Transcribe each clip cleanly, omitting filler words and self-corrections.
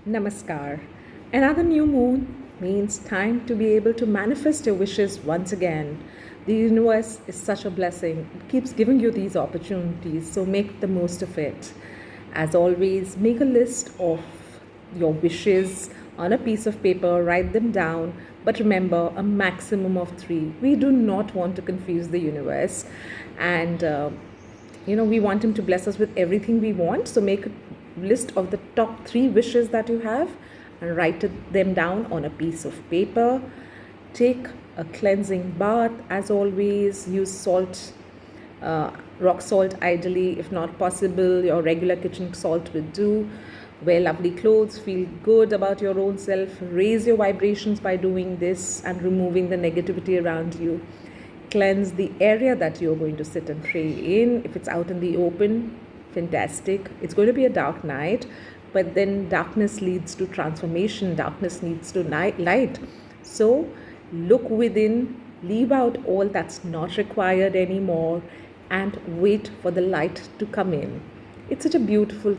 Namaskar. Another new moon means time to be able to manifest your wishes once again. The universe is such a blessing. It keeps giving you these opportunities, so make the most of it. As always, make a list of your wishes on a piece of paper, write them down, but remember a maximum of three. We do not want to confuse the universe, and we want him to bless us with everything we want. So make a list of the top three wishes that you have and them down on a piece of paper. Take a cleansing bath. As always, use salt, rock salt ideally. If not possible, your regular kitchen salt will do. Wear lovely clothes, feel good about your own self, raise your vibrations by doing this and removing the negativity around you. Cleanse the area that you're going to sit and pray in. If it's out in the open, fantastic. It's going to be a dark night, but then darkness leads to transformation, darkness leads to light. So look within, leave out all that's not required anymore, and wait for the light to come in. It's such a beautiful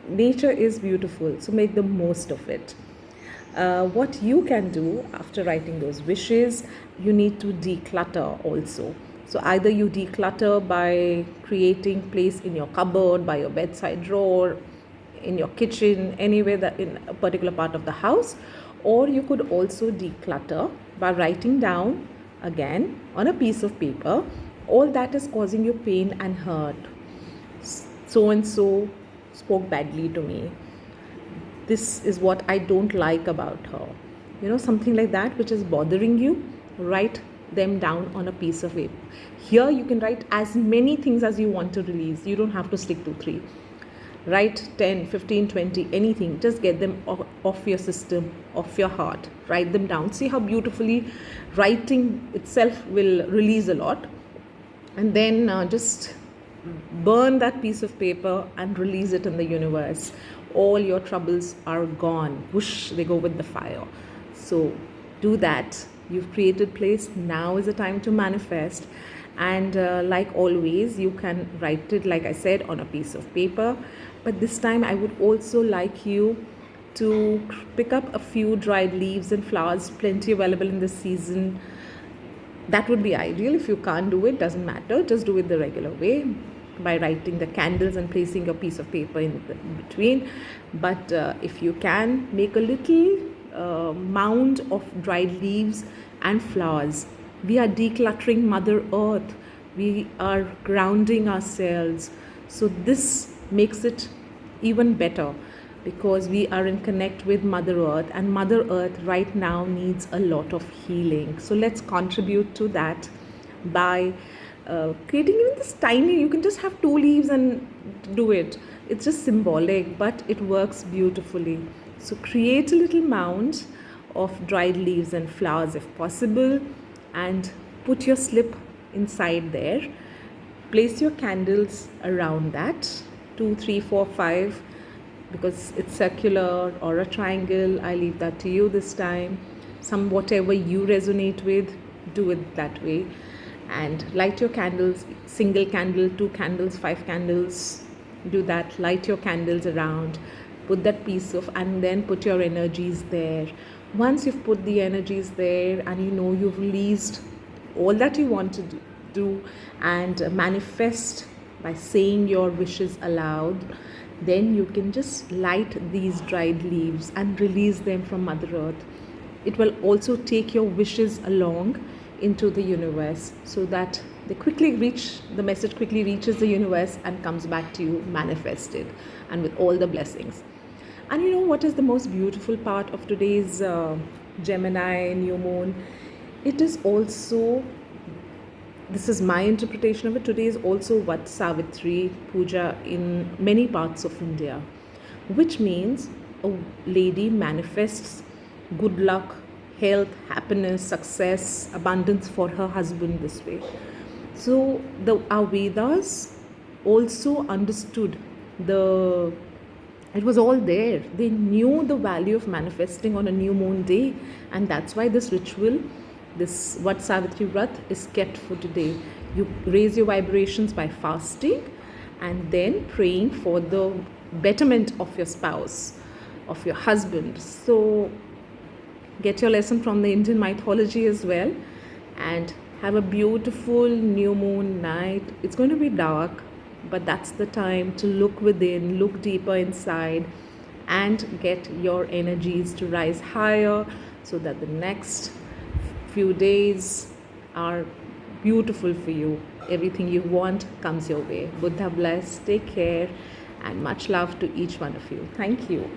nature is beautiful, so make the most of it. What you can do after writing those wishes, you need to declutter also. So either you declutter by creating place in your cupboard, by your bedside drawer, in your kitchen, anywhere that in a particular part of the house, or you could also declutter by writing down again on a piece of paper all that is causing you pain and hurt. So and so spoke badly to me. This is what I don't like about her. Something like that which is bothering you, write them down on a piece of paper. Here you can write as many things as you want to release. You don't have to stick to three. Write 10, 15, 20, anything. Just get them off your system, off your heart. Write them down. See how beautifully writing itself will release a lot. And then just burn that piece of paper and release it in the universe. All your troubles are gone. Whoosh, they go with the fire. So do that. You've created place. Now is the time to manifest. And like always, you can write it, like I said, on a piece of paper. But this time I would also like you to pick up a few dried leaves and flowers, plenty available in this season. That would be ideal. If you can't do it, doesn't matter. Just do it the regular way by writing the candles and placing a piece of paper in between. But if you can, make a little mound of dried leaves and flowers. We are decluttering Mother Earth. We are grounding ourselves. So this makes it even better because we are in connect with Mother Earth, and Mother Earth right now needs a lot of healing. So let's contribute to that by creating even this tiny, you can just have two leaves and do it. It's just symbolic, but it works beautifully. So create a little mound of dried leaves and flowers if possible, and put your slip inside there. Place your candles around that, 2, 3, 4, 5, because it's circular or a triangle. I leave that to you this time. Whatever you resonate with, do it that way. And light your candles, single candle, 2 candles, 5 candles. Do that. Light your candles around. Put that piece of, and then put your energies there. Once you've put the energies there and you've released all that you want to do and manifest by saying your wishes aloud, then you can just light these dried leaves and release them from Mother Earth. It will also take your wishes along into the universe so that the message quickly reaches the universe and comes back to you manifested and with all the blessings. And what is the most beautiful part of today's Gemini new moon? This is my interpretation of it. Today is also Vat Savitri Puja in many parts of India, which means a lady manifests good luck, health, happiness, success, abundance for her husband this way. So our Vedas also understood it was all there. They knew the value of manifesting on a new moon day, and that's why this ritual, this Vat Savitri Vrat, is kept for today. You raise your vibrations by fasting and then praying for the betterment of your spouse. of your husband. So get your lesson from the Indian mythology as well, and have a beautiful new moon night. It's going to be dark, but that's the time to look within, look deeper inside, and get your energies to rise higher so that the next few days are beautiful for you. Everything you want comes your way. Buddha bless. Take care, and much love to each one of you. Thank you.